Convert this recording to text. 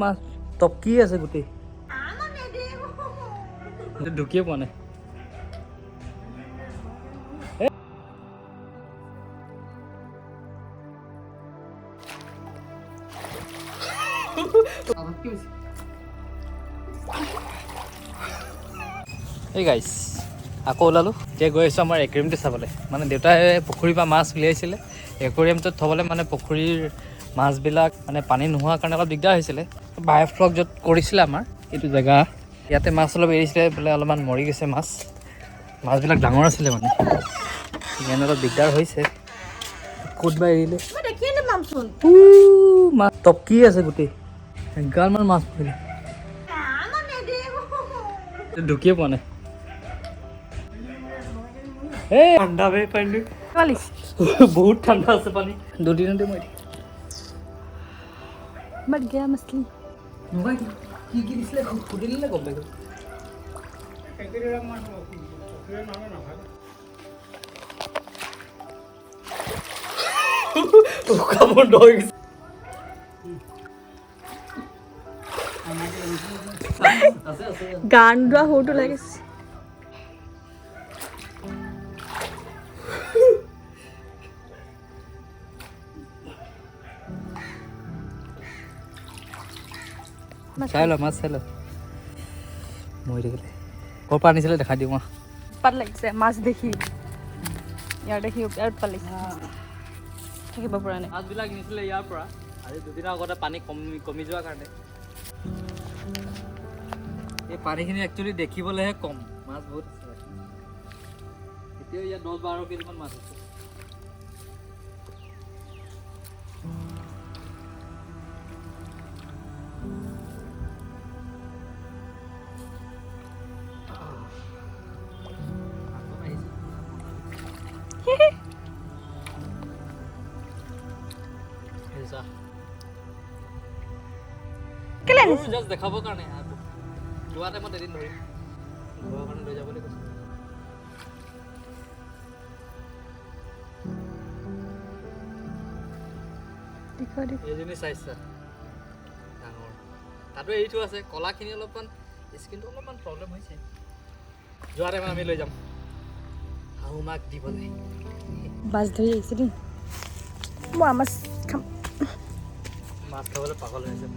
মাছ টপকি আছে গোটেই ঢুকিয়ে পোৱা নাই এই গাইছ আকৌ ওলালোঁ এতিয়া গৈ আছোঁ আমাৰ একুৰিয়ামটো চাবলৈ মানে দেউতাই পুখুৰীৰ পৰা মাছ উলিয়াইছিলে একুৰিয়ামটোত থ'বলৈ মানে পুখুৰীৰ মাছবিলাক মানে পানী নোহোৱাৰ কাৰণে অলপ দিগদাৰ হৈছিলে বায়'ফ্লক য'ত কৰিছিলে আমাৰ এইটো জেগা ইয়াতে মাছ অলপ এৰিছিলে বোলে অলপমান মৰি গৈছে মাছবিলাক ডাঙৰ আছিলে মানে সেইকাৰণে অলপ দিগদাৰ হৈছে ক'ত বা এৰিলে মাছ টপকি আছে গোটেই এগালমান মাছ পৰিলে ঢুকিয়ে পোৱা নাই ঠাণ্ডা বে পানী বহুত ঠাণ্ডা আছে পানী দুদিনতে মই मर गया मछली কি দিছিলে সুধিলে গম পাইছোঁ কামত হৈ গৈছে গান গোৱা সৰুটো লাগিছে চাই ল মাছ চাই ল মৰি থাকিলে ক'ৰ পৰা আনিছিলে দেখাই দিওঁ মই পাত লাগিছে মাছ দেখি ইয়াৰ দেখি ইয়াত পাত লাগিছে থাকিব পৰা নাই মাছবিলাক নিছিলে ইয়াৰ পৰা আজি দুদিনৰ আগতে পানী কমি যোৱাৰ কাৰণে এই পানীখিনি একচুৱেলি দেখিবলৈহে কম মাছ বহুত আছে এতিয়াও ইয়াত 10-12 কেজিমান মাছ আছে জাষ্ট দেখাবৰ কাৰণে যোৱা টাইমত এদিন ধৰিম ঘৰৰ কাৰণে লৈ যাবলৈ কৈছোঁ এইজনী চাইছা ডাঙৰ তাতো এৰি থোৱা আছে কলাখিনি অলপমান স্কিনটো অলপমান প্ৰব্লেম হৈছে যোৱা টাইমত আমি লৈ যাম শাহু মাক দিবলৈ মাছ ধৰি আহিছে দেই মই মাছ খাম মাছ খাবলৈ পাগল হৈছে